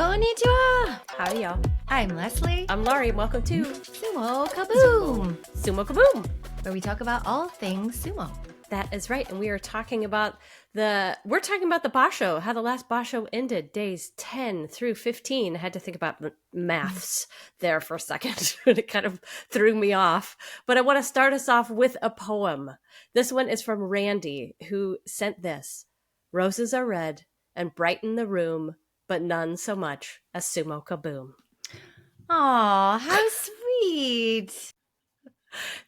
Konnichiwa! Howdy, y'all. I'm Leslie. I'm Laurie. Welcome to Sumo Kaboom! Sumo Kaboom. Where we talk about all things sumo. That is right. And we are talking about the Basho, how the last Basho ended, days 10 through 15. I had to think about maths there for a second. It kind of threw me off. But I want to start us off with a poem. This one is from Randy, who sent this. Roses are red and brighten the room, but none so much as Sumo Kaboom. Aw, how sweet.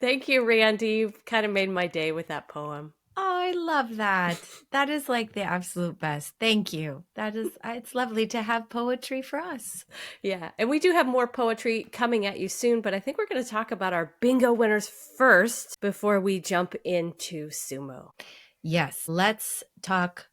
Thank you, Randy. You've kind of made my day with that poem. Oh, I love that. That is like the absolute best. Thank you. It's lovely to have poetry for us. Yeah, and we do have more poetry coming at you soon, but I think we're going to talk about our bingo winners first before we jump into sumo. Yes, let's talk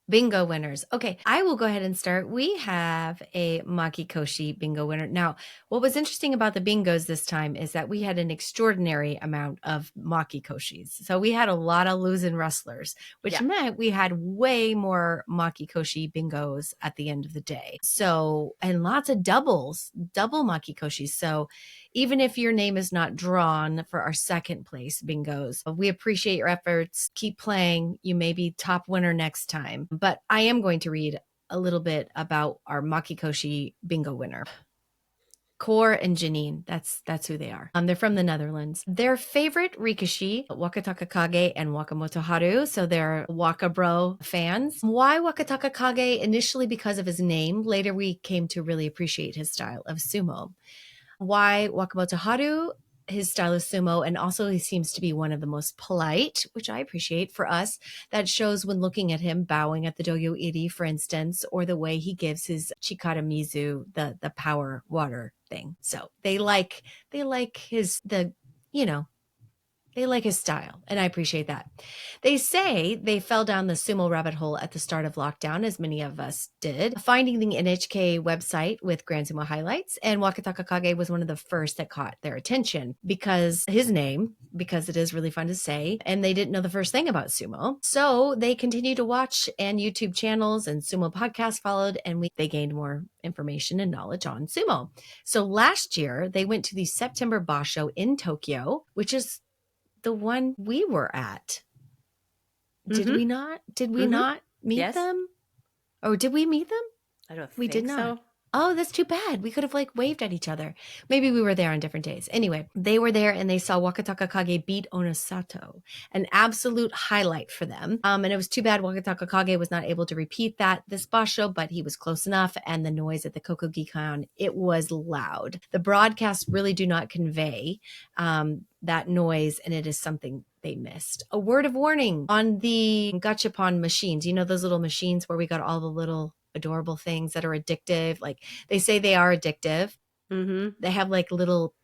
bingo winners. Okay, I will go ahead and start. We have a Makikoshi bingo winner. Now, what was interesting about the bingos this time is that we had an extraordinary amount of Makikoshis. So we had a lot of losing wrestlers, which meant we had way more Makikoshi bingos at the end of the day. So, and lots of double Makikoshis. So even if your name is not drawn for our second place bingos, we appreciate your efforts. Keep playing. You may be top winner next time. But I am going to read a little bit about our Makikoshi bingo winner. Cor and Janine, that's who they are. They're from the Netherlands. Their favorite Rikishi, Wakataka Kage and Wakamoto Haru, so they're Wakabro fans. Why Wakataka Kage? Initially because of his name. Later we came to really appreciate his style of sumo. Why Wakamoto Haru? His style of sumo, and also he seems to be one of the most polite, which I appreciate for us. That shows when looking at him bowing at the doyo iri, for instance, or the way he gives his chikara mizu, the power water thing. So they like his style, and I appreciate that. They say they fell down the sumo rabbit hole at the start of lockdown, as many of us did, finding the NHK website with Grand Sumo highlights, and Wakataka Kage was one of the first that caught their attention because it is really fun to say, and they didn't know the first thing about sumo. So they continued to watch, and YouTube channels and sumo podcasts followed, and they gained more information and knowledge on sumo. So last year, they went to the September Basho in Tokyo, which is the one we were at. Did we not? Did we not meet them? Or did we meet them? I don't think we did not. so. Oh, that's too bad. We could have waved at each other. Maybe we were there on different days. Anyway, they were there and they saw Wakataka Kage beat Onosato, an absolute highlight for them. And it was too bad Wakataka Kage was not able to repeat that this Basho, but he was close enough. And the noise at the Kokogi-kan, it was loud. The broadcasts really do not convey that noise, and it is something they missed. A word of warning on the gachapon machines. You know, those little machines where we got all the little adorable things that are addictive. Like they say they are addictive. They have little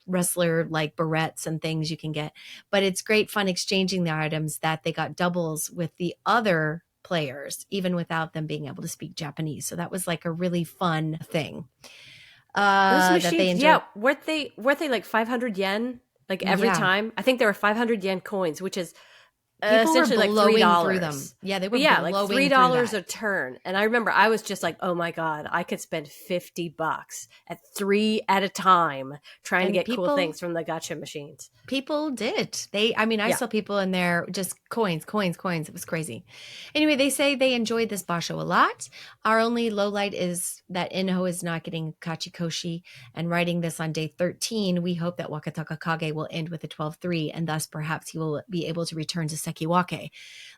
wrestler barrettes and things you can get, but it's great fun exchanging the items that they got doubles with the other players, even without them being able to speak Japanese. So that was a really fun thing. Those machines, that they enjoyed. Yeah, weren't they 500 yen? Every time? I think there were 500 yen coins, which is essentially $3 through them. Yeah, they were $3 a turn. And I remember I was just oh my God, I could spend $50 at 3 at a time trying to get cool things from the gacha machines. People did. I saw people in there just coins. It was crazy. Anyway, they say they enjoyed this Basho a lot. Our only low light is that Inho is not getting Kachikoshi, and writing this on day 13, we hope that Wakataka Kage will end with a 12-3, and thus perhaps he will be able to return to Sekiwake.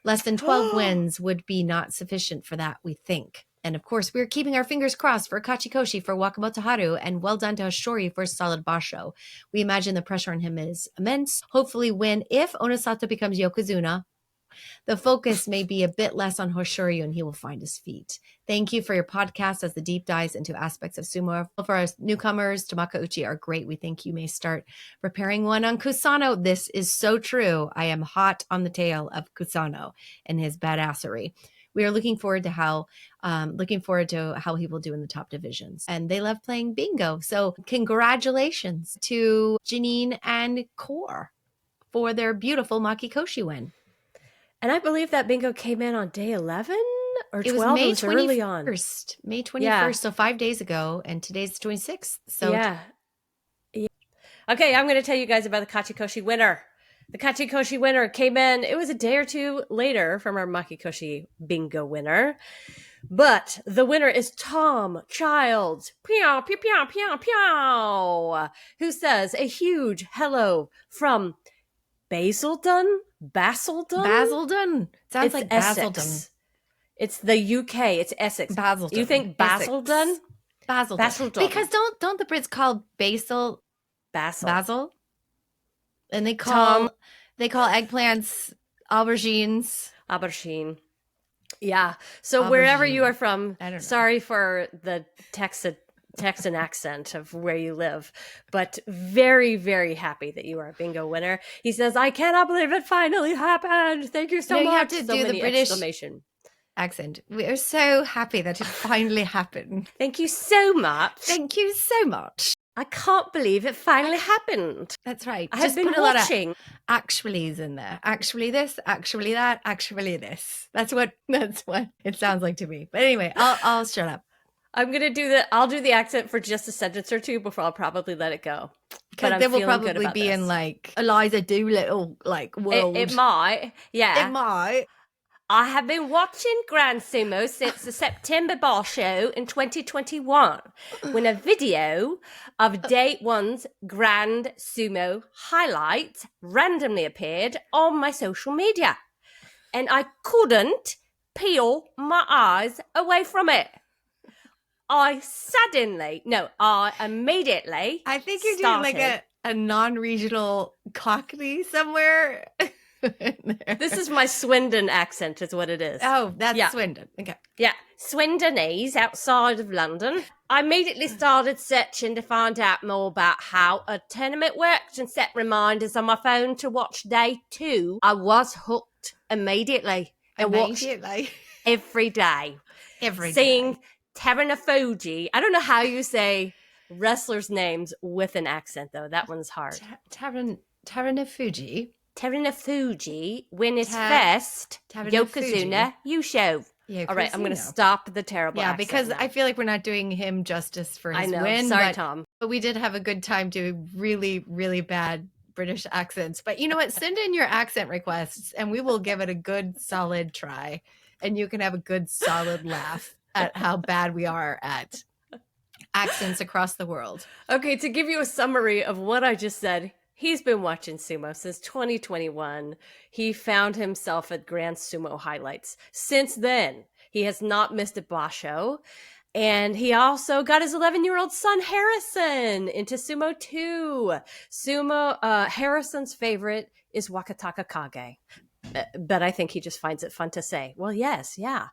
Less than 12 wins would be not sufficient for that, we think. And of course, we're keeping our fingers crossed for Kachikoshi for Wakamoto Haru, and well done to Hoshori for a solid Basho. We imagine the pressure on him is immense. Hopefully if Onosato becomes yokozuna, the focus may be a bit less on Hoshoryu and he will find his feet. Thank you for your podcast as the deep dives into aspects of sumo. For our newcomers, Tamakauchi are great. We think you may start preparing one on Kusano. This is so true. I am hot on the tail of Kusano and his badassery. We are looking forward to how he will do in the top divisions. And they love playing bingo. So congratulations to Janine and Cor for their beautiful Makikoshi win. And I believe that bingo came in on day 11. or It was 12? It May was early on. 21st. May Yeah. 21st, so 5 days ago, and today's the 26th. So Yeah. Okay, I'm going to tell you guys about the Kachikoshi winner. The Kachikoshi winner came in, it was a day or two later from our Makikoshi bingo winner. But the winner is Tom Childs, pew, pew, pew, pew, pew, who says a huge hello from Basildon? Basildon? Basildon. Sounds It's like Basildon. Essex. It's the UK. It's Essex. You Basildon. think Essex. Basildon? Basildon. Basildon. Because don't the Brits call basil Basil. basil? And Tom they call eggplants aubergines. Aubergine. Yeah. So wherever you are from, I don't know. sorry for the Texan accent of where you live, but very, very happy that you are a bingo winner. He says, I cannot believe it finally happened. Thank you so No, much. you have to so do the many British exclamation. accent. We are so happy that it finally happened. Thank you so much. Thank you so much. I can't believe it finally happened. That's right. I have been put a watching. lot of actuallys in there. Actually this, actually that, actually this. That's what it sounds like to me. But anyway, I'll shut up. I'm gonna I'll do the accent for just a sentence or two before I'll probably let it go. Because they will probably be in like Eliza Doolittle like world. It might, yeah. It might. I have been watching Grand Sumo since the September Basho in 2021, when a video of Day 1's Grand Sumo highlights randomly appeared on my social media. And I couldn't peel my eyes away from it. I immediately I think you're doing like a non-regional Cockney somewhere. This is my Swindon accent is what it is. Oh, that's Swindon. Okay. Yeah. Swindonese outside of London. I immediately started searching to find out more about how a tournament worked and set reminders on my phone to watch day 2. I was hooked immediately. And watched every day. Seeing Teranafuji. I don't know how you say wrestlers' names with an accent, though. That one's hard. Teranafuji. Teranafuji win his first Yokozuna Yusho. All right, I'm going to stop the terrible accent because now. I feel like we're not doing him justice for his win. Sorry, Tom. But we did have a good time doing really, really bad British accents. But you know what? Send in your accent requests and we will give it a good, solid try. And you can have a good, solid laugh at how bad we are at accents across the world. Okay, to give you a summary of what I just said, he's been watching sumo since 2021. He found himself at Grand Sumo highlights. Since then, he has not missed a Basho. And he also got his 11-year-old son, Harrison, into sumo too. Harrison's favorite is Wakataka Kage. But I think he just finds it fun to say. Well, yes, yeah.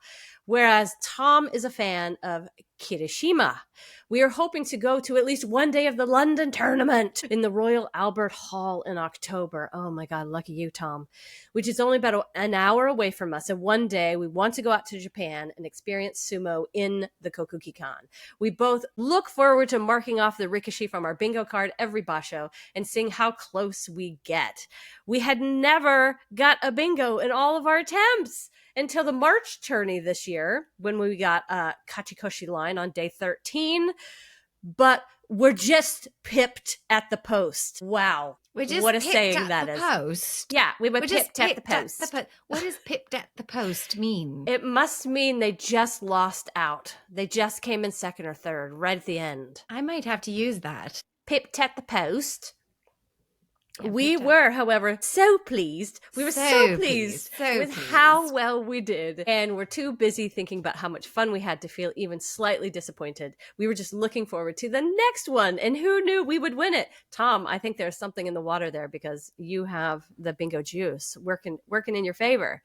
Whereas Tom is a fan of Kirishima. We are hoping to go to at least one day of the London tournament in the Royal Albert Hall in October. Oh my God, lucky you, Tom. Which is only about an hour away from us. And one day we want to go out to Japan and experience sumo in the Kokuki-kan. We both look forward to marking off the rikishi from our bingo card every basho and seeing how close we get. We had never got a bingo in all of our attempts until the March tourney this year when we got a Kachikoshi line on day 13. But we're just pipped at the post. Wow. What a saying that is. Post. Yeah, we were pipped at the post. What does pipped at the post mean? It must mean they just lost out. They just came in second or third, right at the end. I might have to use that. Pipped at the post. Yeah, we were, however, so pleased. We were so pleased with how well we did. And we're too busy thinking about how much fun we had to feel even slightly disappointed. We were just looking forward to the next one. And who knew we would win it? Tom, I think there's something in the water there because you have the bingo juice working in your favor.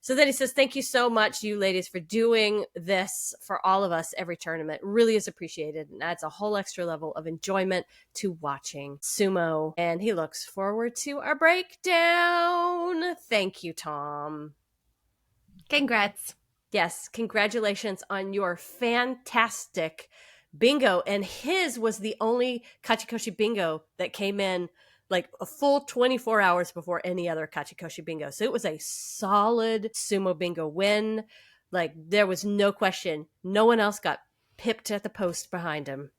So then he says, thank you so much, you ladies, for doing this for all of us every tournament. Really is appreciated and adds a whole extra level of enjoyment to watching sumo. And he looks forward to our breakdown. Thank you, Tom. Congrats. Yes, congratulations on your fantastic bingo. And his was the only Kachikoshi bingo that came in like a full 24 hours before any other Kachikoshi bingo. So it was a solid sumo bingo win. Like, there was no question. No one else got pipped at the post behind him.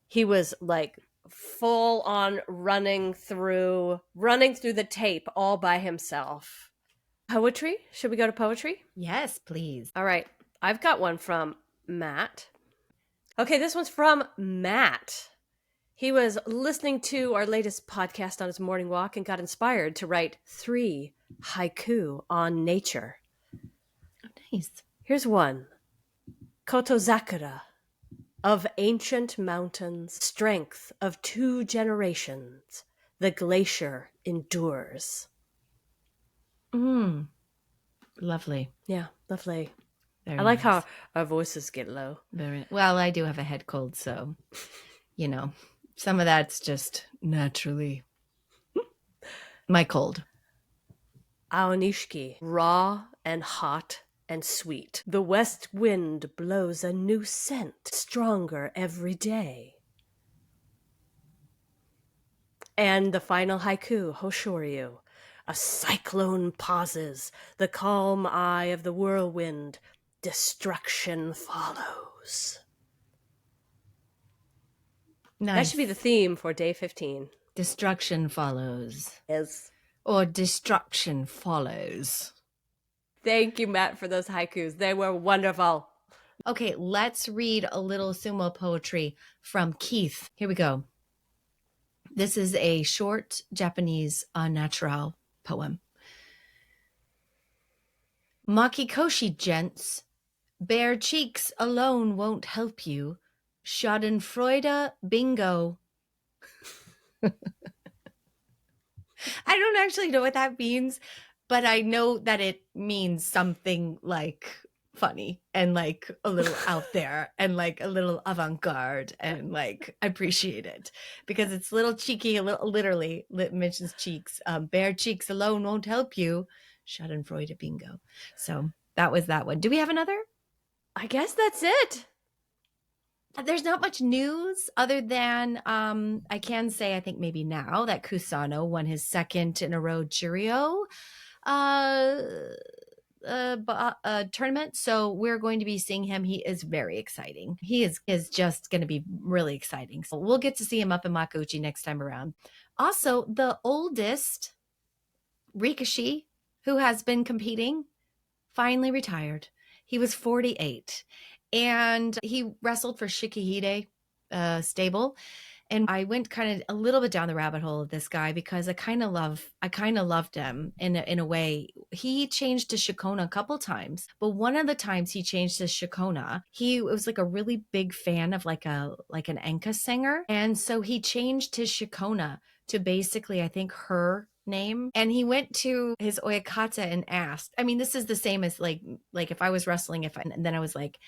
He was like full on running through the tape all by himself. Poetry? Should we go to poetry? Yes, please. All right. I've got one from Matt. Okay, this one's from Matt. He was listening to our latest podcast on his morning walk and got inspired to write 3 haiku on nature. Oh, nice. Here's one. Kotozakura. Of ancient mountains, strength of 2 generations, the glacier endures. Lovely. Yeah, lovely. Very I like nice. how our voices get low. Very well. I do have a head cold, so some of that's just naturally my cold. Aonishiki, raw and hot and sweet. The west wind blows a new scent, stronger every day. And the final haiku, Hoshoryu. A cyclone pauses, the calm eye of the whirlwind. Destruction follows. Nice. That should be the theme for day 15. Destruction follows. Yes. Or destruction follows. Thank you, Matt, for those haikus. They were wonderful. Okay, let's read a little sumo poetry from Keith. Here we go. This is a short Japanese natural poem. Makikoshi gents, bare cheeks alone won't help you. Schadenfreude bingo. I don't actually know what that means, but I know that it means something like funny and like a little out there and like a little avant-garde, and like I appreciate it because it's a little cheeky, a little literally mentions cheeks. Bare cheeks alone won't help you. Schadenfreude bingo. So that was that one. Do we have another? I guess that's it. There's not much news other than I can say I think maybe now that Kusano won his second in a row Churio tournament. So we're going to be seeing him. He is very exciting. He is just going to be really exciting. So we'll get to see him up in Makuuchi next time around. Also, the oldest Rikishi who has been competing finally retired. He was 48 and he wrestled for Shikihide stable. And I went kind of a little bit down the rabbit hole of this guy because I kind of loved him in a way. He changed to Shikona a couple times, but one of the times he changed to Shikona, he was like a really big fan of like an enka singer, and so he changed to Shikona to basically I think her name. And he went to his oyakata and asked. I mean, this is the same as like if I was wrestling, and then I was like,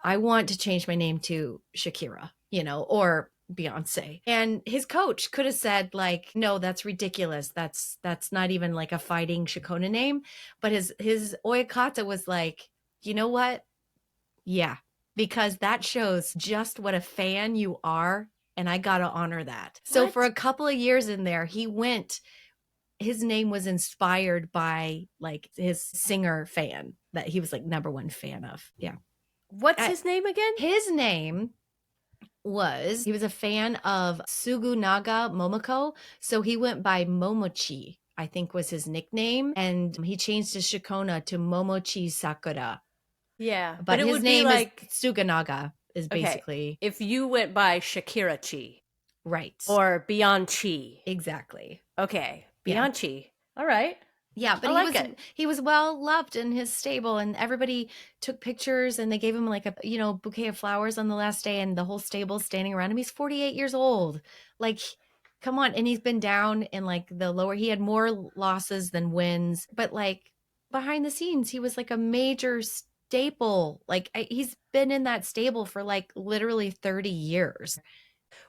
I want to change my name to Shakira, or Beyonce. And his coach could have said like, no, that's ridiculous. That's not even like a fighting Shikona name. But his oyakata was like, you know what? Yeah, because that shows just what a fan you are. And I got to honor that. So for a couple of years in there, his name was inspired by like his singer fan that he was like number one fan of. Yeah. What's his name again? His name he was a fan of Sugunaga Momoko. So he went by Momochi, I think was his nickname. And he changed his Shikona to Momochi Sakura. Yeah. But it his would name be like is Sugunaga is basically. Okay. If you went by Shakira Chi. Right. Or Beyond Chi. Exactly. Okay. Beyond Chi. All right. Yeah, but he was well loved in his stable, and everybody took pictures, and they gave him like a bouquet of flowers on the last day, and the whole stable standing around him. He's 48 years old. Like, come on. And he's been down in like the lower, he had more losses than wins, but like behind the scenes, he was like a major staple. Like he's been in that stable for like literally 30 years.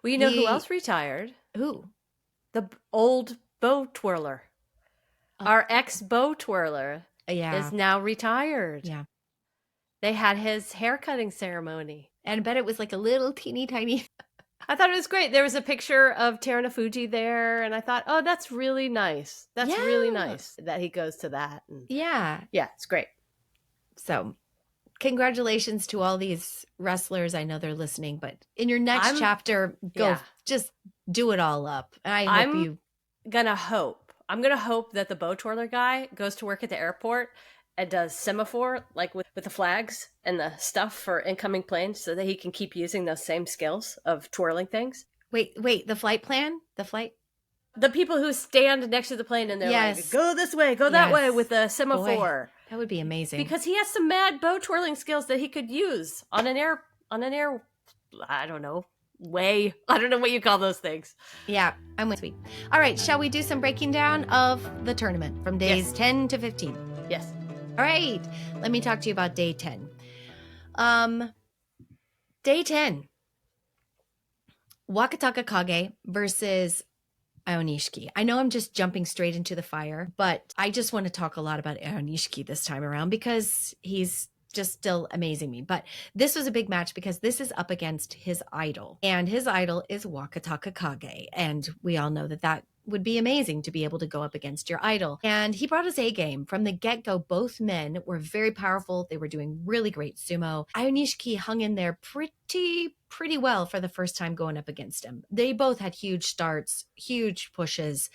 Well, you know who else retired? Who? The old bow twirler. Our ex-bow twirler is now retired. Yeah. They had his haircutting ceremony. And I bet it was like a little teeny tiny. I thought it was great. There was a picture of Terunofuji there, and I thought, oh, that's really nice. That's really nice that he goes to that. And yeah. Yeah, it's great. So congratulations to all these wrestlers. I know they're listening, but in your next I'm chapter, go yeah. just do it all up. I hope I'm you. I'm gonna hope that the bow twirler guy goes to work at the airport and does semaphore like with the flags and the stuff for incoming planes so that he can keep using those same skills of twirling things. Wait, the flight plan? The flight? The people who stand next to the plane and they're like, Yes. go this way, go that way Yes. with a Boy, semaphore. that would be amazing. Because he has some mad bow twirling skills that he could use on an air I don't know, way. I don't know what you call those things. Yeah, I'm with you. All right, shall we do some breaking down of the tournament from days Yes. 10 to 15? Yes. All right, let me talk to you about day 10. Day 10, Wakataka Kage versus Ionishiki. I know I'm just jumping straight into the fire, but I just want to talk a lot about Ionishiki this time around because he's just still amazing me. But this was a big match because this is up against his idol, and his idol is Wakataka Kage. And we all know that that would be amazing to be able to go up against your idol. And he brought his A game from the get-go. Both men were very powerful. They were doing really great sumo. Ionishiki hung in there pretty well for the first time going up against him. They both had huge starts, huge pushes,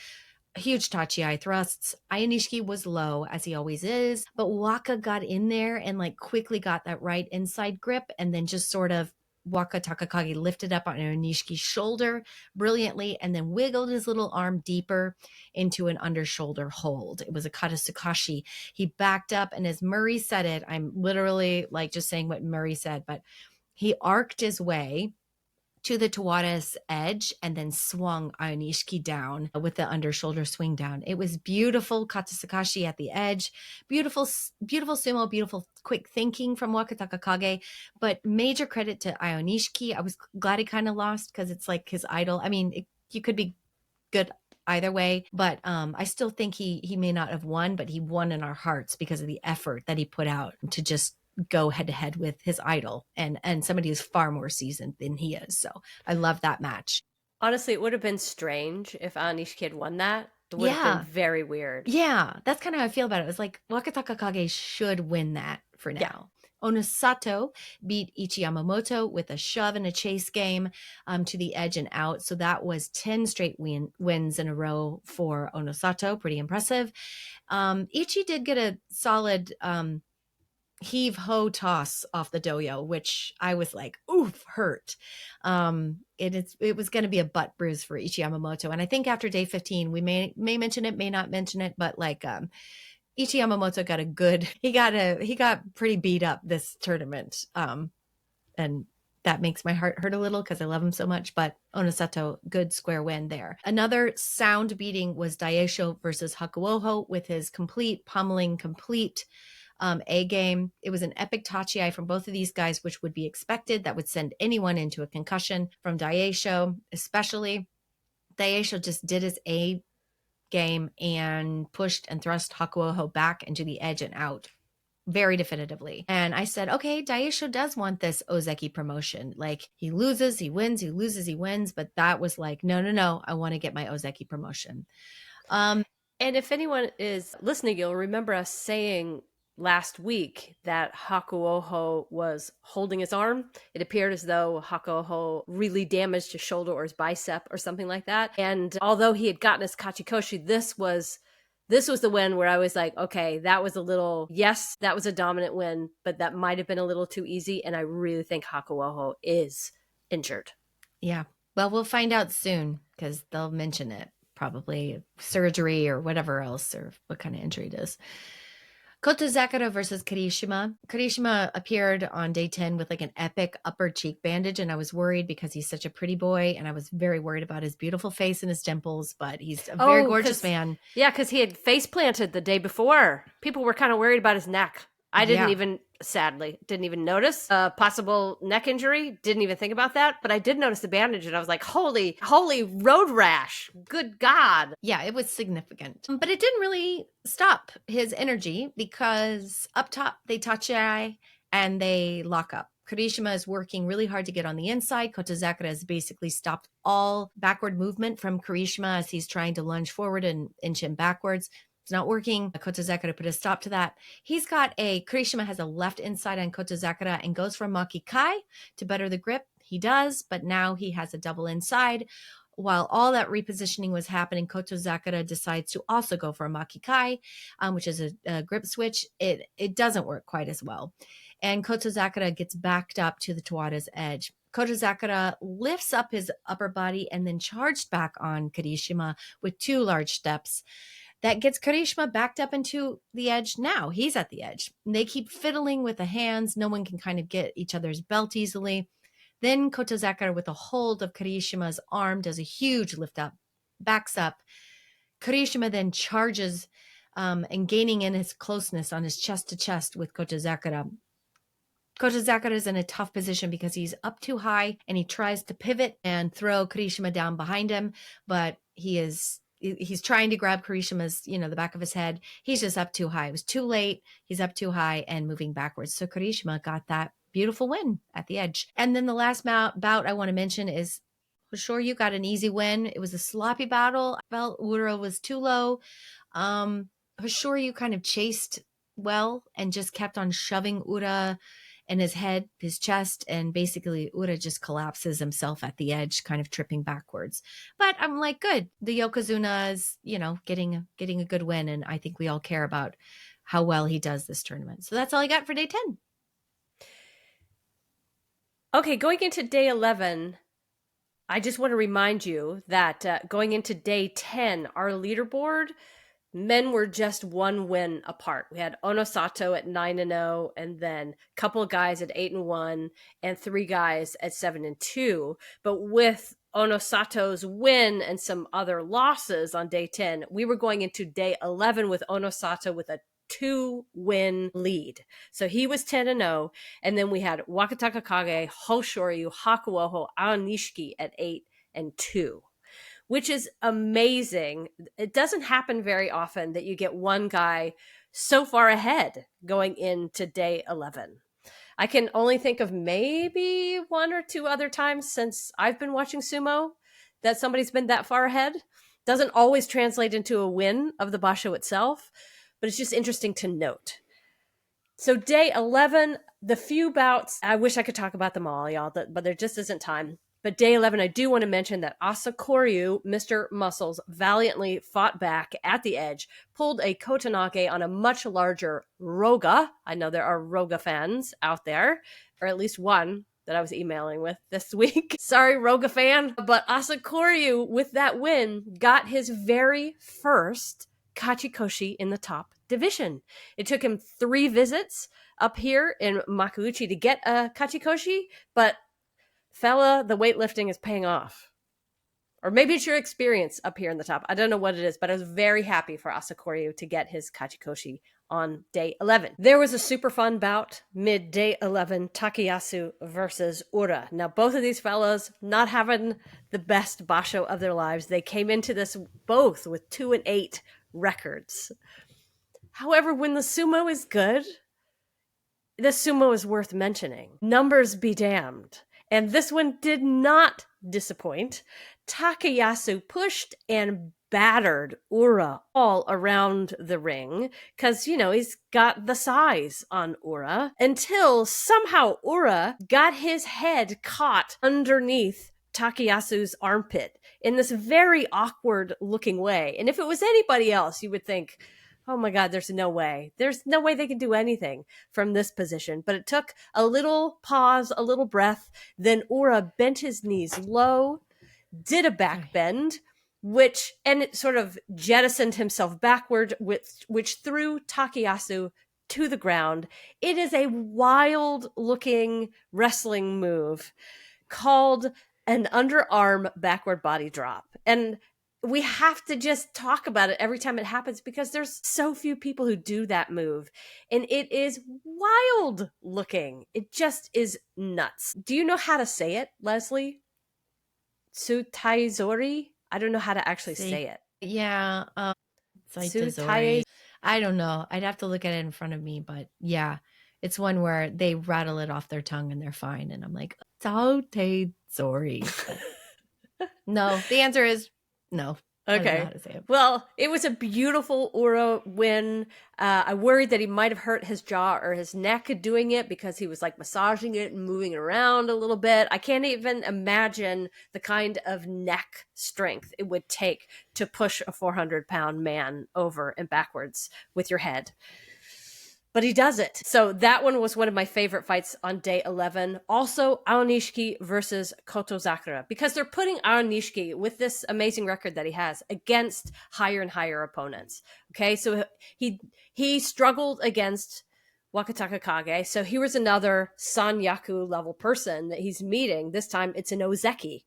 huge tachi thrusts. Ionishiki was low, as he always is, but Waka got in there and like quickly got that right inside grip, and then just sort of Waka Takakage lifted up on Ionishiki's shoulder brilliantly and then wiggled his little arm deeper into an under shoulder hold. It was a Katasukashi. He backed up, and as Murray said it, I'm literally like just saying what Murray said, but he arced his way to the Tawada's edge and then swung Ionishiki down with the under shoulder swing down. It was beautiful Katsukasi at the edge, beautiful sumo, beautiful quick thinking from Wakataka Kage, but major credit to Ionishiki. I was glad he kind of lost because it's like his idol. I mean, you could be good either way, but I still think he may not have won, but he won in our hearts because of the effort that he put out to just go head to head with his idol and somebody who's far more seasoned than he is. So I love that match. Honestly, it would have been strange if Anishiki had won that. It would have been Yeah. very weird. Yeah. That's kind of how I feel about it. It was like Wakataka Kage should win that for Yeah. now. Onosato beat Ichi Yamamoto with a shove and a chase game to the edge and out. So that was 10 straight wins in a row for Onosato. Pretty impressive. Ichi did get a solid heave ho toss off the doyo, which I was like, oof, hurt. It was going to be a butt bruise for Ichi Yamamoto. And I think after day 15, we may mention it, may not mention it, but like Ichi Yamamoto got he got pretty beat up this tournament. And that makes my heart hurt a little because I love him so much. But Onosato, good square win there. Another sound beating was Daisho versus Hakuoho with his complete pummeling, complete A game. It was an epic tachi from both of these guys, which would be expected. That would send anyone into a concussion. From Daisho, especially. Daisho just did his A game and pushed and thrust Hakuoho back into the edge and out very definitively. And I said, okay, Daisho does want this Ozeki promotion. Like he loses, he wins, he loses, he wins. But that was like, no, I want to get my Ozeki promotion. And if anyone is listening, you'll remember us saying last week that Hakuoho was holding his arm. It appeared as though Hakuoho really damaged his shoulder or his bicep or something like that. And although he had gotten his Kachikoshi, this was the win where I was like, okay, that was that was a dominant win, but that might have been a little too easy. And I really think Hakuoho is injured. Yeah. Well, we'll find out soon because they'll mention it. Probably surgery or whatever else, or what kind of injury it is. Kotozakura versus Kirishima. Kirishima appeared on day 10 with like an epic upper cheek bandage, and I was worried because he's such a pretty boy, and I was very worried about his beautiful face and his dimples, but he's a very gorgeous man. Yeah, because he had face planted the day before. People were kind of worried about his neck. I didn't even notice a possible neck injury. Didn't even think about that. But I did notice the bandage and I was like, holy road rash. Good God. Yeah, it was significant. But it didn't really stop his energy because up top they touch eye and they lock up. Kirishima is working really hard to get on the inside. Kotozakura has basically stopped all backward movement from Kirishima as he's trying to lunge forward and inch him backwards. It's not working. Kotozakura put a stop to that. Kurishima has a left inside on Kotozakura and goes for Maki Kai to better the grip. He does, but now he has a double inside. While all that repositioning was happening, Kotozakura decides to also go for a Maki Kai, which is a grip switch. It doesn't work quite as well. And Kotozakura gets backed up to the Tawada's edge. Kotozakura lifts up his upper body and then charged back on Kirishima with 2 large steps. That gets Kirishima backed up into the edge. Now he's at the edge. And they keep fiddling with the hands. No one can kind of get each other's belt easily. Then Kotozakura, with a hold of Kirishima's arm, does a huge lift up, backs up. Kirishima then charges and gaining in his closeness on his chest to chest with Kotozakura. Kotozakura is in a tough position because he's up too high and he tries to pivot and throw Kirishima down behind him, but he's trying to grab Kirishima's, the back of his head. He's just up too high. It was too late. He's up too high and moving backwards. So Kirishima got that beautiful win at the edge. And then the last bout I want to mention is Hoshoryu got an easy win. It was a sloppy battle. I felt Ura was too low. Hoshoryu kind of chased well and just kept on shoving Ura in his head, his chest, and basically Ura just collapses himself at the edge, kind of tripping backwards. But I'm like, good. The yokozuna is, getting a good win, and I think we all care about how well he does this tournament. So that's all I got for day 10. Okay, going into day 11, I just want to remind you that going into day 10, our leaderboard, men were just 1 win apart. We had Onosato at 9-0, and then a couple of guys at 8-1, and 3 guys at 7-2. But with Onosato's win and some other losses on day 10, we were going into day 11 with Onosato with a 2-win lead. So he was 10-0, and then we had Wakataka Kage, Hoshoryu, Hakuoho, Aonishiki at 8-2. Which is amazing. It doesn't happen very often that you get one guy so far ahead going into day 11. I can only think of maybe 1 or 2 other times since I've been watching sumo that somebody's been that far ahead. Doesn't always translate into a win of the Basho itself, but it's just interesting to note. So day 11, the few bouts, I wish I could talk about them all, y'all, but there just isn't time. But day 11, I do want to mention that Asakoryu, Mr. Muscles, valiantly fought back at the edge, pulled a Kotonage on a much larger Roga. I know there are Roga fans out there, or at least one that I was emailing with this week. Sorry, Roga fan. But Asakoryu, with that win, got his very first Kachikoshi in the top division. It took him 3 visits up here in Makuuchi to get a Kachikoshi, but fella, the weightlifting is paying off. Or maybe it's your experience up here in the top. I don't know what it is, but I was very happy for Asakoryu to get his Kachikoshi on day 11. There was a super fun bout mid-day 11, Takayasu versus Ura. Now, both of these fellas not having the best Basho of their lives. They came into this both with 2-8 records. However, when the sumo is good, the sumo is worth mentioning. Numbers be damned. And this one did not disappoint. Takayasu pushed and battered Ura all around the ring because, he's got the size on Ura until somehow Ura got his head caught underneath Takayasu's armpit in this very awkward looking way. And if it was anybody else, you would think, oh my God, there's no way. There's no way they can do anything from this position. But it took a little pause, a little breath. Then Ura bent his knees low, did a back bend, and it sort of jettisoned himself backward, which threw Takayasu to the ground. It is a wild looking wrestling move called an underarm backward body drop. And we have to just talk about it every time it happens because there's so few people who do that move. And it is wild looking. It just is nuts. Do you know how to say it, Leslie? Tsutaizori? I don't know how to actually say it. Yeah. Tsutaizori. I don't know. I'd have to look at it in front of me, but yeah. It's one where they rattle it off their tongue and they're fine. And I'm like, Tsutaizori. No, the answer is no. I don't know Okay. how to say it. Well, it was a beautiful Uro win. I worried that he might have hurt his jaw or his neck doing it because he was like massaging it and moving it around a little bit. I can't even imagine the kind of neck strength it would take to push a 400-pound man over and backwards with your head. But he does it. So that one was one of my favorite fights on day 11. Also, Aonishiki versus Kotozakura, because they're putting Aonishiki with this amazing record that he has against higher and higher opponents. Okay, so he struggled against Wakataka Kage. So here was another Sanyaku level person that he's meeting. This time it's an Ozeki.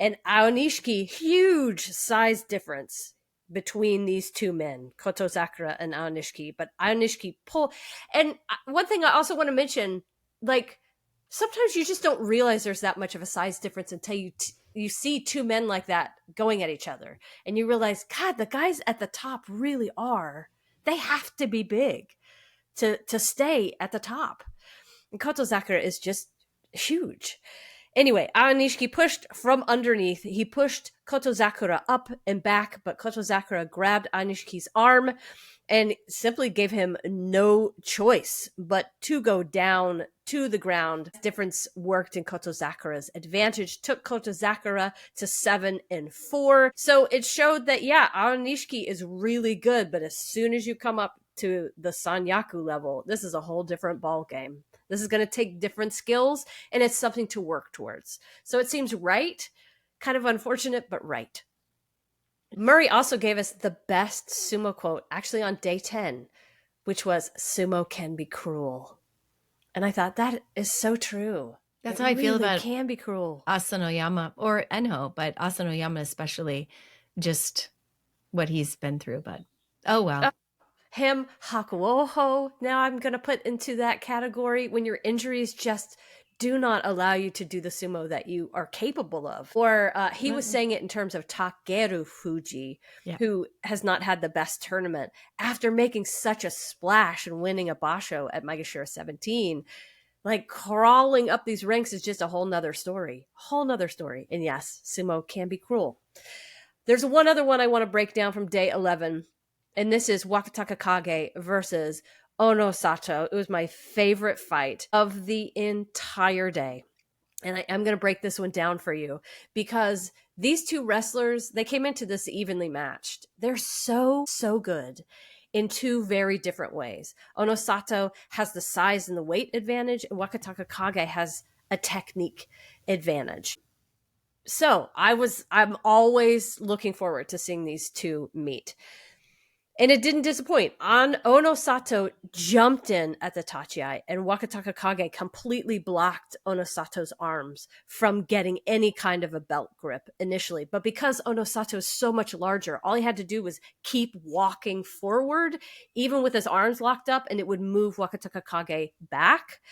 And Aonishiki, huge size difference between these two men, Kotozakura and Aonishiki. But Aonishiki pull. And one thing I also want to mention, like, sometimes you just don't realize there's that much of a size difference until you see two men like that going at each other. And you realize, God, the guys at the top really are. They have to be big to stay at the top. And Kotozakura is just huge. Anyway, Aonishiki pushed from underneath. He pushed Kotozakura up and back, but Kotozakura grabbed Aonishiki's arm and simply gave him no choice but to go down to the ground. Difference worked in Kotozakura's advantage, took Kotozakura to 7-4. So it showed that, yeah, Aonishiki is really good, but as soon as you come up to the Sanyaku level, this is a whole different ball game. This is going to take different skills, and it's something to work towards. So it seems right, kind of unfortunate, but right. Murray also gave us the best sumo quote, actually on day 10, which was, "Sumo can be cruel." And I thought, that is so true. That's it how I really feel about can be cruel. Asanoyama or Enho, but Asanoyama especially, just what he's been through. But oh well. Him, Hakuoho, now I'm going to put into that category when your injuries just do not allow you to do the sumo that you are capable of. Or he was saying it in terms of Takeru Fuji, Yeah. who has not had the best tournament after making such a splash and winning a Basho at Maegashira 17. Like, crawling up these ranks is just a whole nother story. Whole nother story. And yes, sumo can be cruel. There's one other one I want to break down from day 11. And this is Wakataka Kage versus Ono Sato. It was my favorite fight of the entire day. And I'm going to break this one down for you because these two wrestlers, they came into this evenly matched. They're so good in two very different ways. Ono Sato has the size and the weight advantage, and Wakataka Kage has a technique advantage. So I'm always looking forward to seeing these two meet. And it didn't disappoint. Ono Sato jumped in at the tachiai, and Wakataka Kage completely blocked Ono Sato's arms from getting any kind of a belt grip initially. But because Ono Sato is so much larger, all he had to do was keep walking forward, even with his arms locked up, and it would move Wakataka Kage back.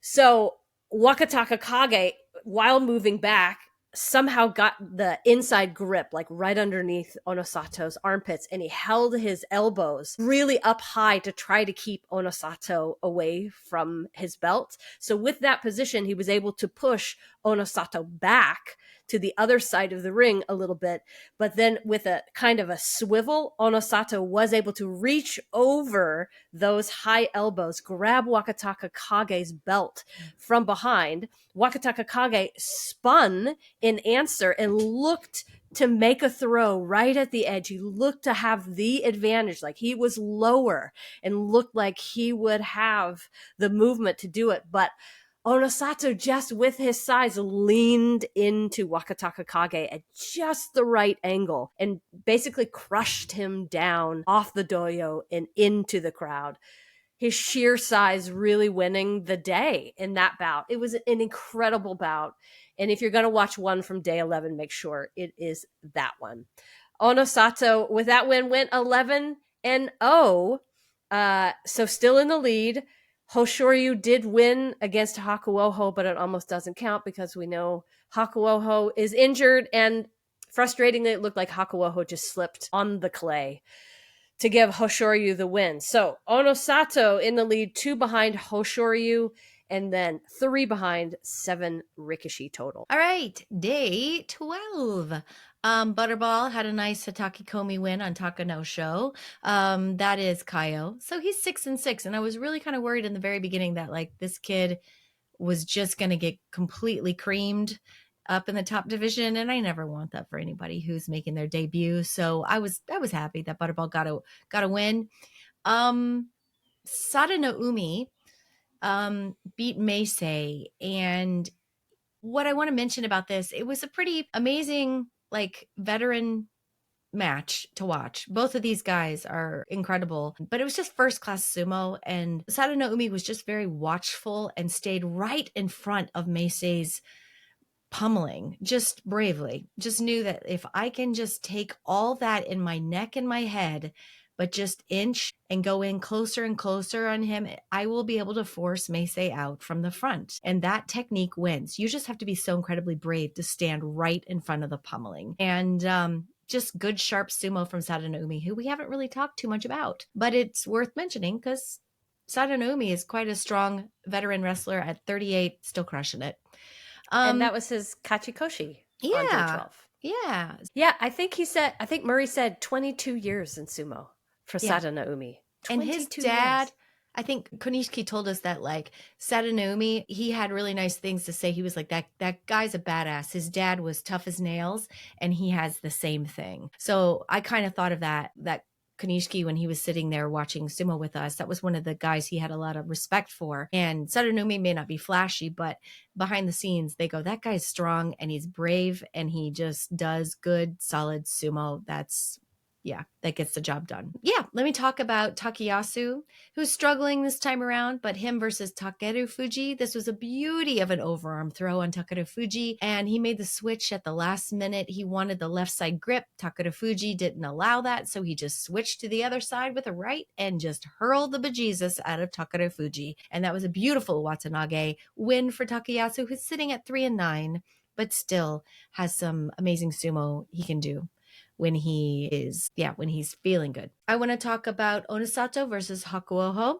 So Wakataka Kage, while moving back, somehow got the inside grip, like right underneath Onosato's armpits, and he held his elbows really up high to try to keep Onosato away from his belt. So with that position, he was able to push Onosato back to the other side of the ring a little bit. But then with a kind of a swivel, Onosato was able to reach over those high elbows, grab Wakataka Kage's belt from behind. Wakataka Kage spun in answer and looked to make a throw right at the edge. He looked to have the advantage, like he was lower and looked like he would have the movement to do it. But Onosato, just with his size, leaned into Wakataka Kage at just the right angle and basically crushed him down off the doyo and into the crowd. His sheer size really winning the day in that bout. It was an incredible bout. And if you're going to watch one from day 11, make sure it is that one. Onosato, with that win, went 11-0. So still in the lead. Hoshoryu did win against Hakuoho, but it almost doesn't count because we know Hakuoho is injured, and frustratingly, it looked like Hakuoho just slipped on the clay to give Hoshoryu the win. So Onosato in the lead, 2 behind Hoshoryu, and then 3 behind, 7 Rikishi total. All right, day 12. Butterball had a nice Hatake Komi win on Takano Show. That is Kaio. So he's 6-6. And I was really kind of worried in the very beginning that like this kid was just going to get completely creamed up in the top division. And I never want that for anybody who's making their debut. So I was happy that Butterball got a win. Sada no Umi beat Meisei, and what I want to mention about this, it was a pretty amazing, like, veteran match to watch. Both of these guys are incredible, but it was just first class sumo. And Sada no Umi was just very watchful and stayed right in front of Meisei's pummeling, just bravely. Just knew that if I can just take all that in my neck and my head, but just inch and go in closer and closer on him, I will be able to force Meisei out from the front. And that technique wins. You just have to be so incredibly brave to stand right in front of the pummeling. And just good, sharp sumo from Sada no Umi, who we haven't really talked too much about. But it's worth mentioning because Sada no Umi is quite a strong veteran wrestler at 38, still crushing it. And that was his Kachikoshi on day 12. Yeah. Yeah, I think Murray said 22 years in sumo for Sada no Umi. And his dad, years. I think Konishiki told us that like Sada no Umi, he had really nice things to say. He was like, that guy's a badass. His dad was tough as nails and he has the same thing. So I kind of thought of that Konishiki, when he was sitting there watching sumo with us, that was one of the guys he had a lot of respect for. And Sada no Umi may not be flashy, but behind the scenes, they go, that guy's strong and he's brave and he just does good, solid sumo. That gets the job done. Yeah, let me talk about Takayasu, who's struggling this time around, but him versus Takeru Fuji. This was a beauty of an overarm throw on Takeru Fuji, and he made the switch at the last minute. He wanted the left side grip. Takeru Fuji didn't allow that, so he just switched to the other side with a right and just hurled the bejesus out of Takeru Fuji. And that was a beautiful Watanabe win for Takayasu, who's sitting at 3-9, but still has some amazing sumo he can do when he's feeling good. I want to talk about Onosato versus Hakuoho.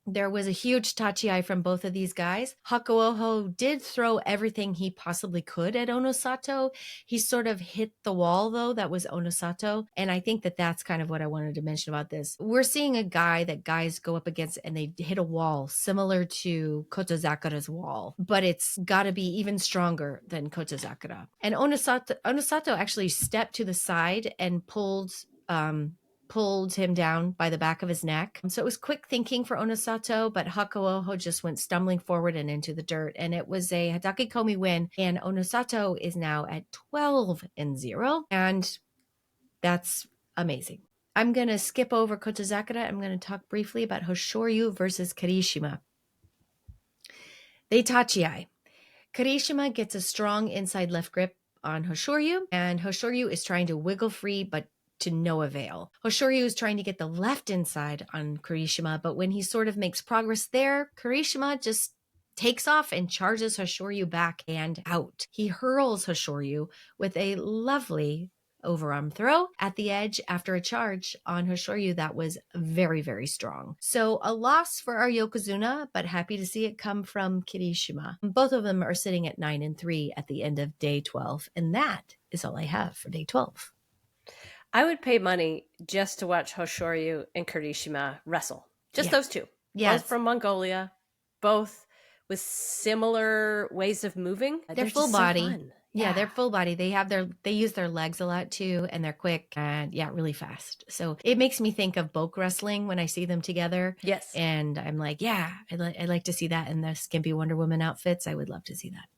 There was a huge tachi from both of these guys. Hakuoho did throw everything he possibly could at Onosato. He sort of hit the wall, though. That was Onosato. And I think that that's kind of what I wanted to mention about this. We're seeing a guy that guys go up against and they hit a wall similar to Kotozakura's wall, but it's got to be even stronger than Kotozakura. And Onosato actually stepped to the side and pulled him down by the back of his neck. So it was quick thinking for Onosato, but Hakuoho just went stumbling forward and into the dirt. And it was a Hatake Komi win. And Onosato is now at 12-0. And that's amazing. I'm going to skip over Kotozakura. I'm going to talk briefly about Hoshoryu versus Kirishima. They tachi. Kirishima gets a strong inside left grip on Hoshoryu, and Hoshoryu is trying to wiggle free, but to no avail. Hoshoryu is trying to get the left inside on Kirishima, but when he sort of makes progress there, Kirishima just takes off and charges Hoshoryu back and out. He hurls Hoshoryu with a lovely overarm throw at the edge after a charge on Hoshoryu that was very, very strong. So a loss for our yokozuna, but happy to see it come from Kirishima. Both of them are sitting at 9-3 at the end of day 12, and that is all I have for day 12. I would pay money just to watch Hoshoryu and Kirishima wrestle. Just those two. Yes. Both from Mongolia. Both with similar ways of moving. They're full body. So yeah, they're full body. They use their legs a lot too, and they're quick and really fast. So it makes me think of Boke wrestling when I see them together. Yes. And I'm like, I'd like to see that in the skimpy Wonder Woman outfits. I would love to see that.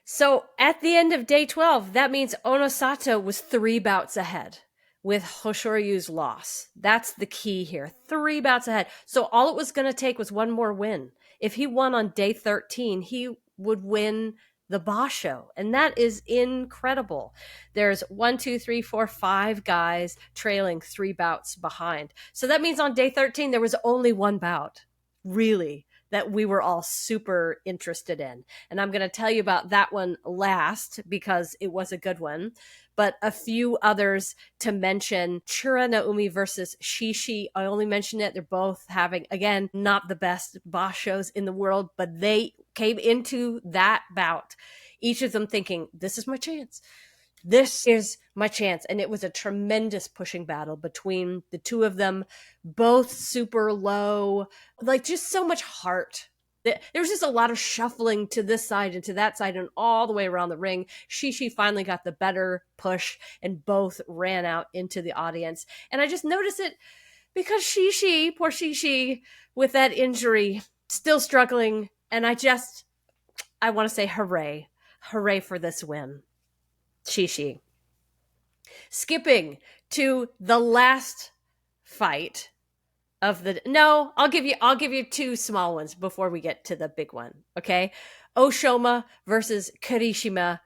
So at the end of day 12, that means Onosato was 3 bouts ahead with Hoshoryu's loss. That's the key here. 3 bouts ahead. So all it was going to take was one more win. If he won on day 13, he would win the Basho. And that is incredible. There's 5 guys trailing 3 bouts behind. So that means on day 13, there was only 1 bout, really, that we were all super interested in. And I'm going to tell you about that one last because it was a good one. But a few others to mention: Chura Naomi versus Shishi. I only mention it. They're both having, again, not the best Bashos in the world, but they came into that bout, each of them thinking, this is my chance. This is my chance. And it was a tremendous pushing battle between the two of them, both super low, like just so much heart. There was just a lot of shuffling to this side and to that side and all the way around the ring. Shishi finally got the better push and both ran out into the audience. And I just noticed it because Shishi, poor Shishi, with that injury, still struggling. And I want to say hooray. Hooray for this win. Shishi. Skipping to the last fight of the no, I'll give you two small ones before we get to the big one. Okay. Oshoma versus Kirishima.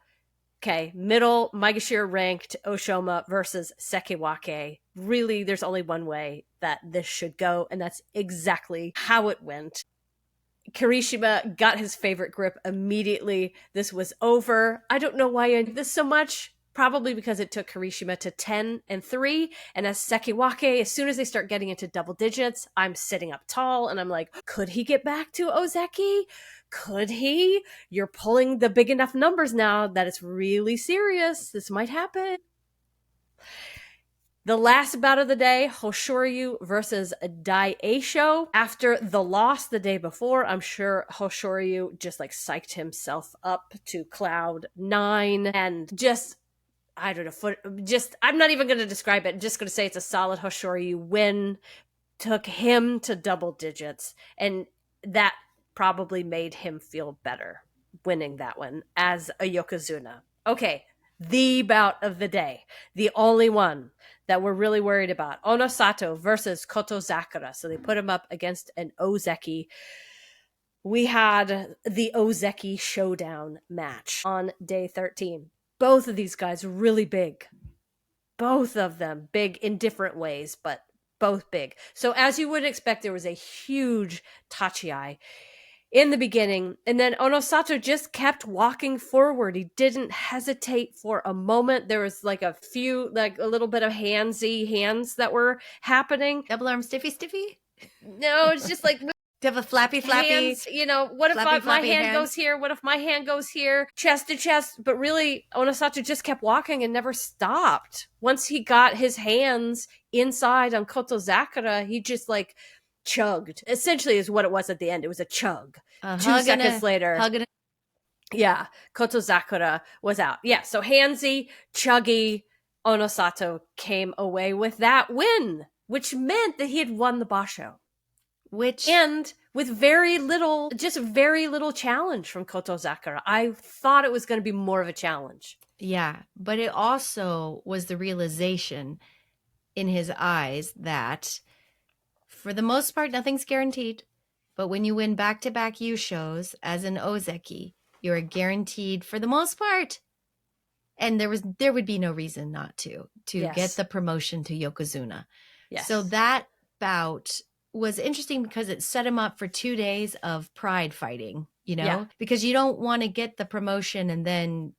Okay, middle Maegashira ranked Oshoma versus Sekiwake. Really, there's only one way that this should go, and that's exactly how it went. Kirishima got his favorite grip immediately. This was over. I don't know why I did this so much. Probably because it took Kirishima to 10-3. And as Sekiwake, as soon as they start getting into double digits, I'm sitting up tall and I'm like, could he get back to Ozeki? Could he? You're pulling the big enough numbers now that it's really serious. This might happen. The last bout of the day, Hoshoryu versus Daisho. After the loss the day before, I'm sure Hoshoryu just like psyched himself up to cloud 9 and just, I don't know, I'm not even going to describe it. I'm just going to say it's a solid Hoshoryu win. Took him to double digits, and that probably made him feel better winning that one as a yokozuna. Okay, the bout of the day, the only one that we're really worried about: Onosato versus Kotozakura. So they put him up against an Ozeki. We had the Ozeki showdown match on day 13. Both of these guys really big. Both of them big in different ways, but both big. So as you would expect, there was a huge tachiai in the beginning, and then Onosato just kept walking forward. He didn't hesitate for a moment. There was like a little bit of hands that were happening. Double arm stiffy? No, it's just like Do you have a flappy hands, what if my hand goes here? What if my hand goes here? Chest to chest. But really, Onosato just kept walking and never stopped. Once he got his hands inside on Kotozakura, he just like chugged. Essentially is what it was at the end. It was a chug. 2 seconds later. Yeah, Kotozakura was out. Yeah, so handsy, chuggy, Onosato came away with that win, which meant that he had won the Basho. And with very little challenge from Kotozakura. I thought it was going to be more of a challenge. Yeah, but it also was the realization in his eyes that for the most part, nothing's guaranteed. But when you win back-to-back shows as an Ozeki, you're guaranteed for the most part. And there would be no reason not to Yes. get the promotion to Yokozuna. Yes. So that bout was interesting because it set him up for 2 days of pride fighting, because you don't want to get the promotion and then,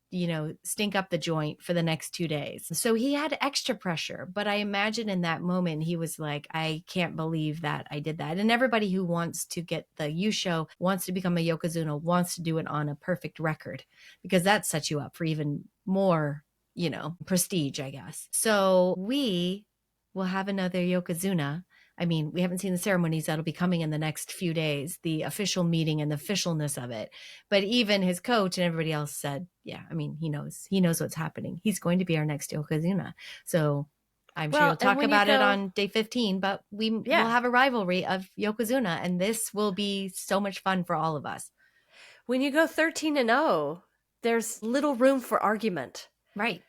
stink up the joint for the next 2 days. So he had extra pressure, but I imagine in that moment, he was like, I can't believe that I did that. And everybody who wants to get the Yusho, wants to become a Yokozuna, wants to do it on a perfect record, because that sets you up for even more, prestige, I guess. So we will have another Yokozuna. I mean, we haven't seen the ceremonies that'll be coming in the next few days, the official meeting and the officialness of it. But even his coach and everybody else said, yeah, I mean, he knows what's happening. He's going to be our next Yokozuna. So I'm sure you'll talk about it on day 15, but we'll have a rivalry of Yokozuna, and this will be so much fun for all of us. When you go 13-0, there's little room for argument. Right.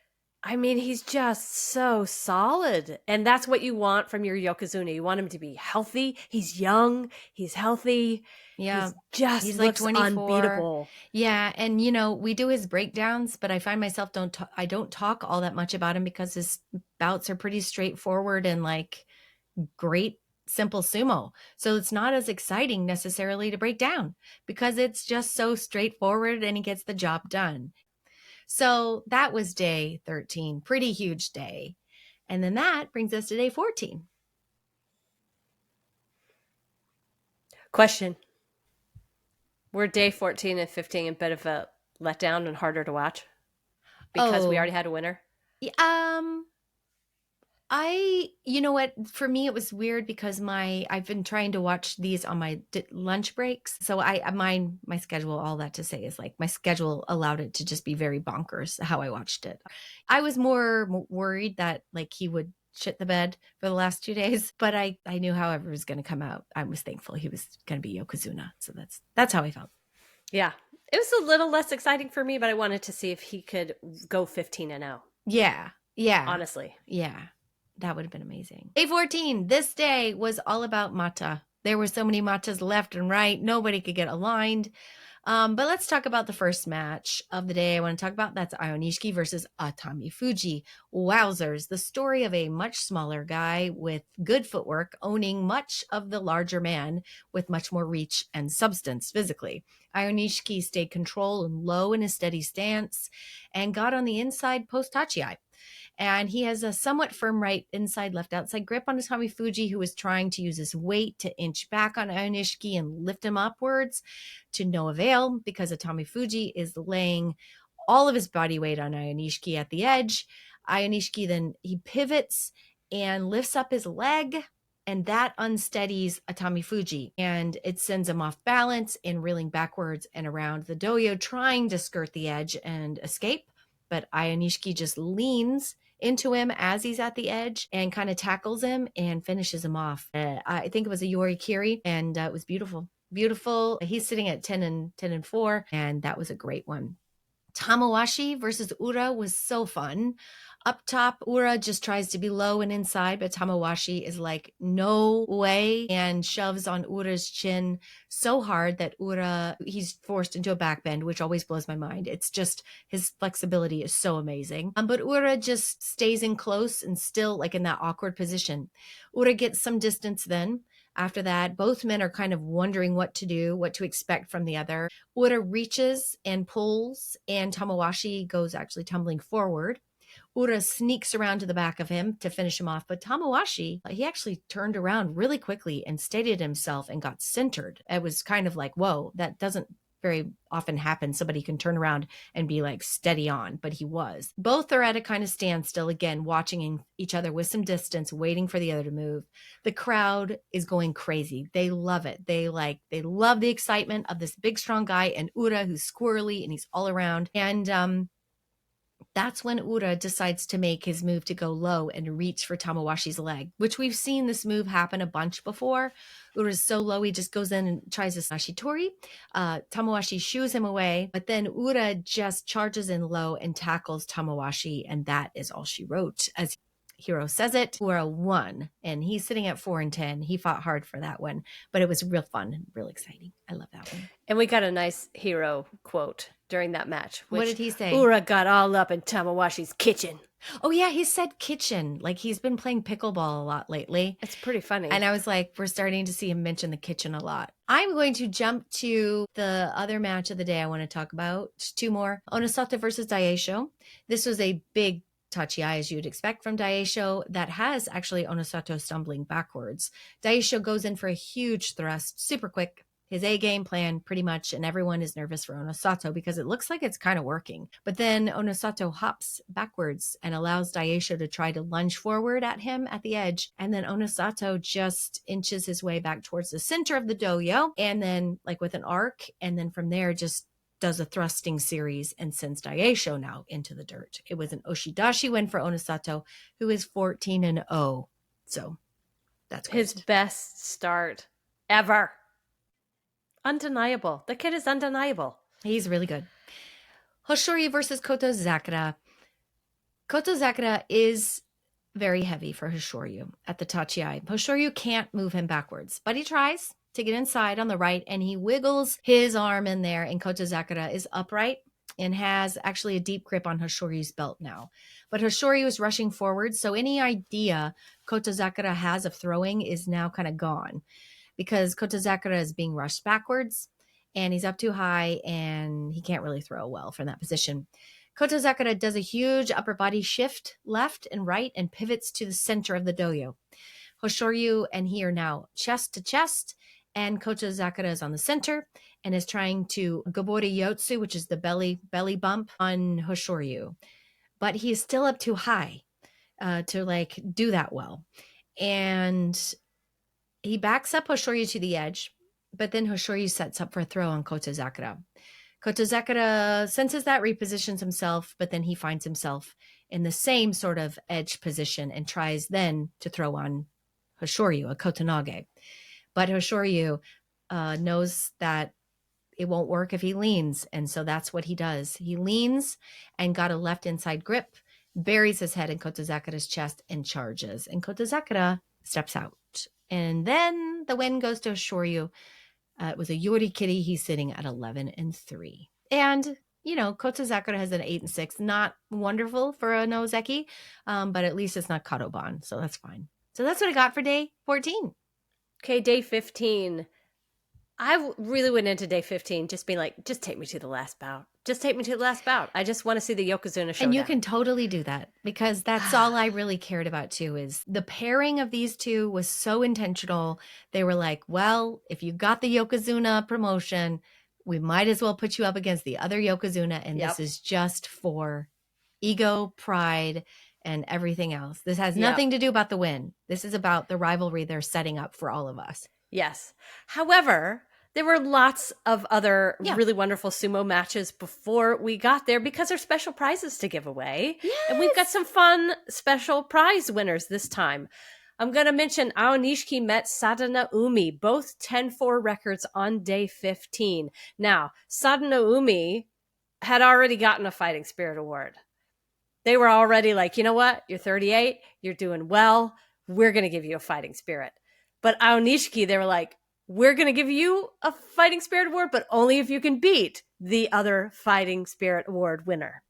I mean, he's just so solid. And that's what you want from your Yokozuna. You want him to be healthy. He's young. He's healthy. Yeah. He's looks like 24. Unbeatable. Yeah. And, we do his breakdowns, but I find myself I don't talk all that much about him because his bouts are pretty straightforward and like great simple sumo. So it's not as exciting necessarily to break down because it's just so straightforward and he gets the job done. So that was day 13, pretty huge day. And then that brings us to day 14. Question. Were day 14 and 15 a bit of a letdown and harder to watch because we Oh, already had a winner? um, you know what? For me, it was weird because I've been trying to watch these on my lunch breaks. So my schedule, all that to say is like my schedule allowed it to just be very bonkers how I watched it. I was more worried that like he would shit the bed for the last 2 days, but I knew however it was going to come out. I was thankful he was going to be yokozuna. So that's how I felt. Yeah. It was a little less exciting for me, but I wanted to see if he could go 15-0. Yeah. Yeah. Honestly. Yeah. That would have been amazing. Day 14. This day was all about mata. There were so many matas left and right. Nobody could get aligned. But let's talk about the first match of the day I want to talk about. That's Ionishiki versus Atami Fuji. Wowzers. The story of a much smaller guy with good footwork owning much of the larger man with much more reach and substance physically. Ionishiki stayed control and low in his steady stance and got on the inside post tachiai. And he has a somewhat firm right inside, left outside grip on Atami Fuji, who is trying to use his weight to inch back on Ionishiki and lift him upwards to no avail because Atami Fuji is laying all of his body weight on Ionishiki at the edge. Ionishiki then he pivots and lifts up his leg, and that unsteadies Atami Fuji, and it sends him off balance and reeling backwards and around the doyo, trying to skirt the edge and escape. But Ionishiki just leans into him as he's at the edge and kind of tackles him and finishes him off. I think it was a Yori Kiri, and it was beautiful. Beautiful. He's sitting at 10-4, and that was a great one. Tamawashi versus Ura was so fun. Up top, Ura just tries to be low and inside, but Tamawashi is like, no way, and shoves on Ura's chin so hard that he's forced into a backbend, which always blows my mind. It's just, his flexibility is so amazing. But Ura just stays in close and still like in that awkward position. Ura gets some distance then. After that, both men are kind of wondering what to do, what to expect from the other. Ura reaches and pulls, and Tamawashi goes actually tumbling forward. Ura sneaks around to the back of him to finish him off, but Tamawashi, he actually turned around really quickly and steadied himself and got centered. It was kind of like, whoa, that doesn't very often happen. Somebody can turn around and be like steady on, but he was. Both are at a kind of standstill again, watching each other with some distance, waiting for the other to move. The crowd is going crazy. They love it. They love the excitement of this big, strong guy and Ura, who's squirrely and he's all around. And that's when Ura decides to make his move to go low and reach for Tamawashi's leg, which we've seen this move happen a bunch before. Ura's so low, he just goes in and tries a Nashitori. Tamawashi shoos him away, but then Ura just charges in low and tackles Tamawashi, and that is all she wrote. As Hiro says it, Ura won, and he's sitting at 4-10. He fought hard for that one, but it was real fun and real exciting. I love that one. And we got a nice Hiro quote during that match. What did he say? Ura got all up in Tamawashi's kitchen. Oh, yeah, he said kitchen. Like he's been playing pickleball a lot lately. It's pretty funny. And I was like, we're starting to see him mention the kitchen a lot. I'm going to jump to the other match of the day I want to talk about. Two more. Onosato versus Daisho. This was a big tachiai, as you'd expect from Daisho, that has actually Onosato stumbling backwards. Daisho goes in for a huge thrust, super quick. His A-game plan pretty much, and everyone is nervous for Onosato because it looks like it's kind of working. But then Onosato hops backwards and allows Daisho to try to lunge forward at him at the edge. And then Onosato just inches his way back towards the center of the doyo, and then like with an arc, and then from there just does a thrusting series and sends Daisho now into the dirt. It was an Oshidashi win for Onosato, who is 14-0. So that's great. His best start ever. Undeniable. The kid is undeniable. He's really good. Hoshoryu versus Koto Zakura. Koto Zakura is very heavy for Hoshoryu at the tachiai. Hoshoryu can't move him backwards, but he tries to get inside on the right, and he wiggles his arm in there, and Koto Zakura is upright. and has actually a deep grip on Hoshoryu's belt now. But Hoshoryu is rushing forward, so any idea Kotozakura has of throwing is now kind of gone because Kotozakura is being rushed backwards and he's up too high and he can't really throw well from that position. Kotozakura does a huge upper body shift left and right and pivots to the center of the doyo. Hoshoryu and he are now chest to chest, and Kotozakura is on the center and is trying to gobori yotsu, which is the belly bump on Hoshoryu. But he is still up too high to like do that well. And he backs up Hoshoryu to the edge, but then Hoshoryu sets up for a throw on Kotozakura. Kotozakura senses that, repositions himself, but then he finds himself in the same sort of edge position and tries then to throw on Hoshoryu, a kotonage. But Hoshoryu knows that it won't work if he leans, and so that's what he does. He leans and got a left inside grip, buries his head in Kotozakura's chest, and charges. And Kotozakura steps out. And then the win goes to Hoshoryu. It was a yorikiri. He's sitting at 11-3. And, you know, Kotozakura has an 8-6. Not wonderful for a nozeki, but at least it's not kadoban, so that's fine. So that's what I got for day 14. Okay, day 15. I really went into day 15 just being like, just take me to the last bout. Just take me to the last bout. I just want to see the yokozuna showdown. And you can totally do that because that's all I really cared about too, is the pairing of these two was so intentional. They were like, well, if you got the yokozuna promotion, we might as well put you up against the other yokozuna. And This is just for ego, pride, and everything else. This has nothing to do about the win. This is about the rivalry they're setting up for all of us. Yes. However, there were lots of other really wonderful sumo matches before we got there because there's special prizes to give away. Yes. And we've got some fun special prize winners this time. I'm going to mention Aonishiki met Sadana Umi, both 10-4 records on day 15. Now, Sadana Umi had already gotten a Fighting Spirit Award. They were already like, you know what? You're 38. You're doing well. We're going to give you a Fighting Spirit. But Aonishiki, they were like, we're going to give you a Fighting Spirit Award, but only if you can beat the other Fighting Spirit Award winner.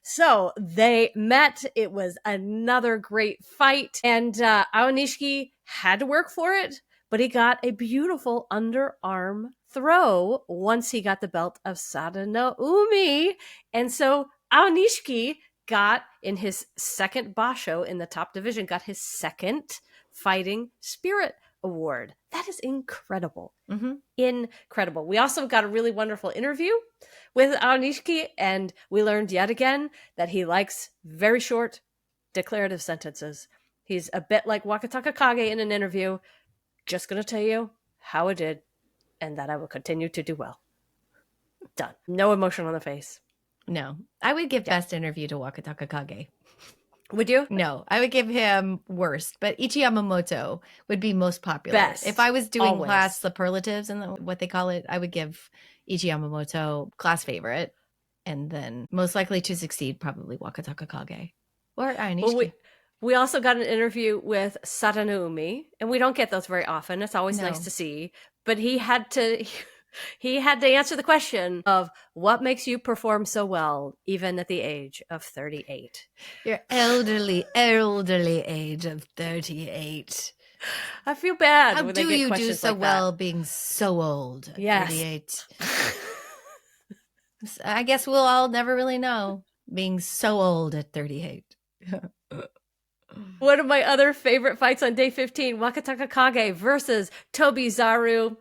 So they met. It was another great fight. And Aonishiki had to work for it, but he got a beautiful underarm throw once he got the belt of Sadana Umi. And so Aonishiki got, in his second Basho in the top division, got his second Fighting Spirit Award. That is incredible. Mm-hmm. Incredible. We also got a really wonderful interview with Aonishiki, and we learned yet again that he likes very short declarative sentences. He's a bit like Wakataka Kage in an interview. Just going to tell you how I did and that I will continue to do well. Done. No emotion on the face. No, I would give best interview to Wakataka Kage. Would you? No, I would give him worst, but Ichi Yamamoto would be most popular. Best. If I was doing Always. class superlatives and what they call it, I would give Ichi Yamamoto class favorite, and then most likely to succeed, probably Wakataka Kage or Aonishiki. Well, we also got an interview with Sadana Umi, and we don't get those very often. It's always nice to see, but he had to answer the question of what makes you perform so well, even at the age of 38. Your elderly age of 38. I feel bad. How when do they get you do questions so like well that. being so old at Yes. 38? I guess we'll all never really know being so old at 38. One of my other favorite fights on day 15, Wakataka Kage versus Tobizaru.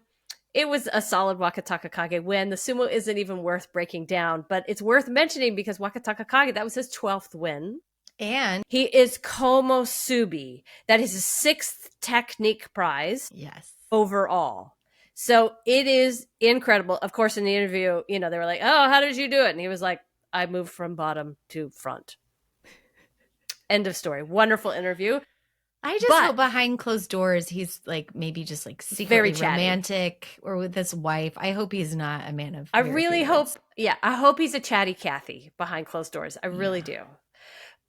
It was a solid Wakataka Kage win. The sumo isn't even worth breaking down, but it's worth mentioning because Wakataka Kage, that was his 12th win. And he is Komosubi. That is his 6th technique prize. Yes. Overall. So it is incredible. Of course, in the interview, they were like, oh, how did you do it? And he was like, I moved from bottom to front. End of story. Wonderful interview. I just hope behind closed doors, he's like maybe just like secretly romantic or with his wife. I hope he's not a man of. I really hope. Yeah, I hope he's a chatty Cathy behind closed doors. I really do.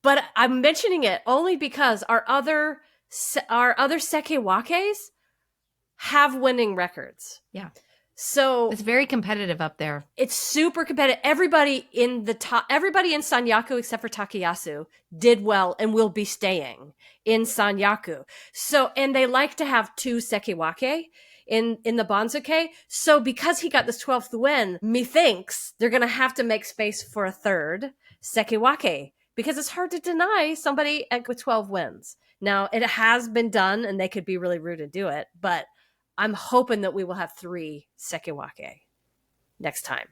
But I'm mentioning it only because our other sekewakes have winning records. Yeah. So It's very competitive up there. it's super competitive. Everybody in Sanyaku except for Takayasu did well and will be staying in Sanyaku. So, and they like to have two sekiwake in the Banzuke. So because he got this 12th win, methinks they're going to have to make space for a third sekiwake because it's hard to deny somebody with 12 wins. Now, it has been done and they could be really rude and do it, but I'm hoping that we will have 3 sekiwake next time.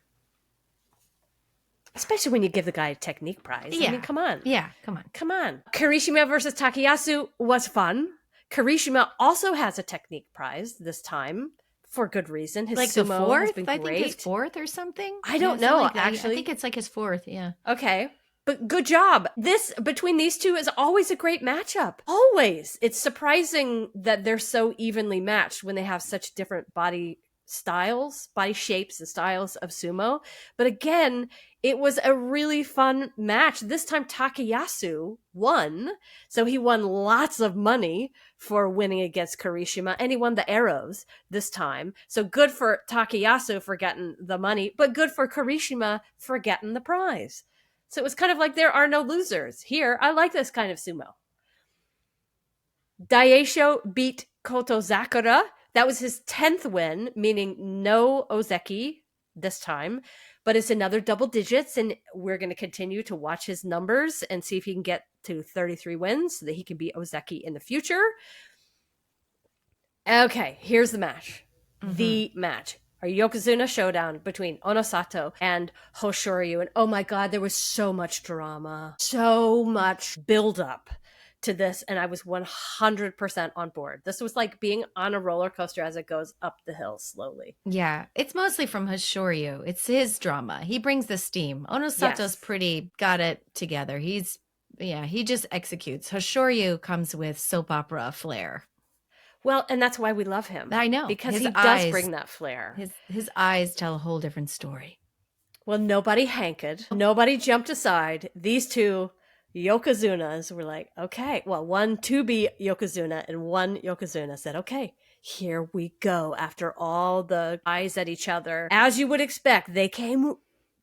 Especially when you give the guy a technique prize. Yeah. I mean, come on. Yeah, come on. Come on. Kirishima versus Takayasu was fun. Kirishima also has a technique prize this time for good reason. His Like the sumo fourth? has been great. I think his fourth or something. I don't know, like actually. I think it's like his fourth, yeah. Okay. But good job. This, between these two, is always a great matchup. Always. It's surprising that they're so evenly matched when they have such different body shapes and styles of sumo. But again, it was a really fun match. This time Takayasu won. So he won lots of money for winning against Kirishima, and he won the arrows this time. So good for Takayasu for getting the money, but good for Kirishima for getting the prize. So it was kind of like there are no losers. Here, I like this kind of sumo. Daisho beat Kotozakura. That was his 10th win, meaning no Ozeki this time. But it's another double digits, and we're going to continue to watch his numbers and see if he can get to 33 wins so that he can be Ozeki in the future. Okay, here's the match. Mm-hmm. The match. Our Yokozuna showdown between Onosato and Hoshoryu. And oh my God, there was so much drama, so much buildup to this. And I was 100% on board. This was like being on a roller coaster as it goes up the hill slowly. Yeah, it's mostly from Hoshoryu. It's his drama. He brings the steam. Onosato's pretty got it together. He just executes. Hoshoryu comes with soap opera flair. Well, and that's why we love him. I know. Because he does bring that flair. His eyes tell a whole different story. Well, nobody hankered. Nobody jumped aside. These two Yokozunas were like, okay. Well, one to-be Yokozuna and one Yokozuna said, okay, here we go. After all the eyes at each other. As you would expect, they came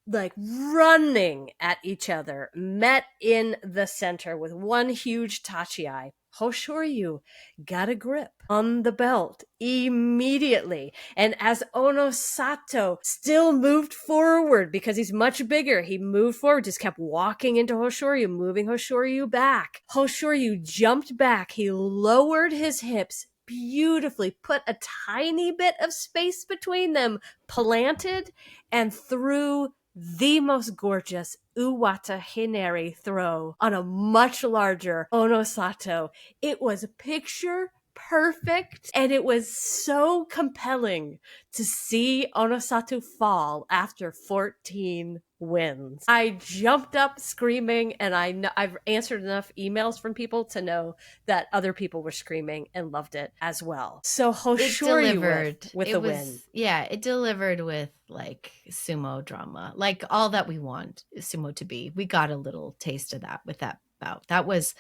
like running at each other, met in the center with one huge tachi-eye. Hoshoryu got a grip on the belt immediately. And as Onosato still moved forward because he's much bigger, he moved forward, just kept walking into Hoshoryu, moving Hoshoryu back. Hoshoryu jumped back. He lowered his hips beautifully, put a tiny bit of space between them, planted, and threw the most gorgeous Uwata Hineri throw on a much larger Onosato. It was picture perfect, and it was so compelling to see Onosato fall after 14 wins. I jumped up screaming, and I've answered enough emails from people to know that other people were screaming and loved it as well. So Hoshoryu with the win. Yeah, it delivered with like sumo drama, like all that we want sumo to be. We got a little taste of that with that bout. That was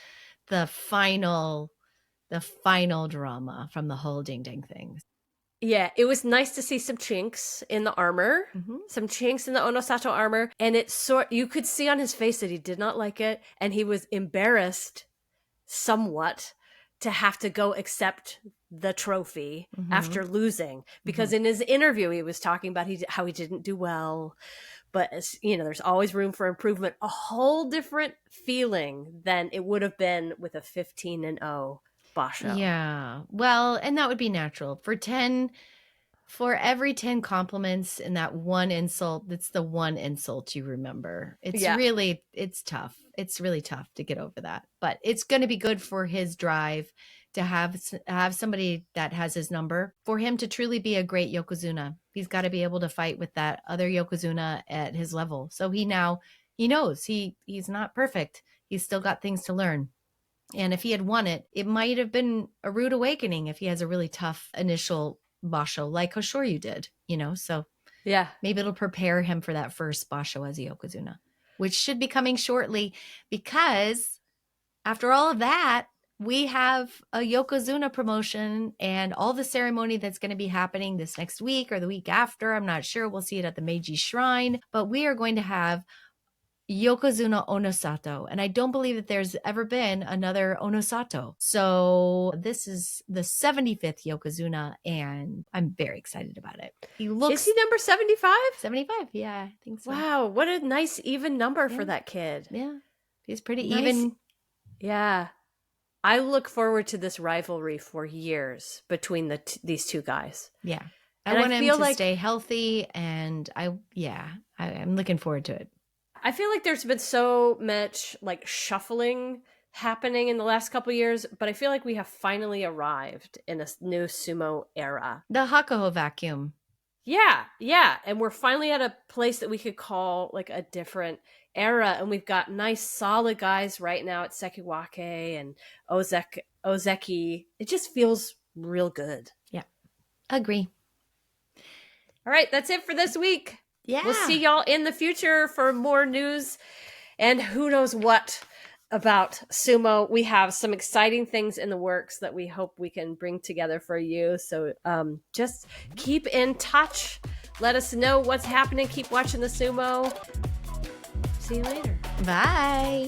the final drama from the whole ding ding thing. Yeah, it was nice to see some chinks in the armor, some chinks in the Onosato armor, and you could see on his face that he did not like it, and he was embarrassed somewhat to have to go accept the trophy after losing, because in his interview he was talking about how he didn't do well, but there's always room for improvement. A whole different feeling than it would have been with a 15-0 Basho. Yeah. Well, and that would be natural. For every 10 compliments and that one insult, that's the one insult you remember. It's tough. It's really tough to get over that. But it's going to be good for his drive to have somebody that has his number, for him to truly be a great Yokozuna. He's got to be able to fight with that other Yokozuna at his level. So he knows he's not perfect. He's still got things to learn. And if he had won it, it might have been a rude awakening if he has a really tough initial Basho like Hoshoryu did, so yeah, maybe it'll prepare him for that first Basho as a Yokozuna, which should be coming shortly, because after all of that, we have a yokozuna promotion and all the ceremony that's going to be happening this next week or the week after. I'm not sure. We'll see it at the Meiji Shrine, but we are going to have yokozuna onosato, and I don't believe that there's ever been another onosato. So this is the 75th yokozuna, and I'm very excited about it. He looks Is he number 75? 75. Yeah, I think so. Wow, what a nice even number for that kid. Yeah, he's pretty Nice. even. Yeah. I look forward to this rivalry for years between these two guys. Yeah. And I want I him feel to like- stay healthy, and I'm looking forward to it. I feel like there's been so much like shuffling happening in the last couple years, but I feel like we have finally arrived in a new sumo era. The Hakuho vacuum. Yeah. And we're finally at a place that we could call like a different era. And we've got nice, solid guys right now at Sekiwake and Ozeki. It just feels real good. Yeah. Agree. All right, that's it for this week. Yeah. We'll see y'all in the future for more news and who knows what about sumo. We have some exciting things in the works that we hope we can bring together for you. So just keep in touch. Let us know what's happening. Keep watching the sumo. See you later. Bye.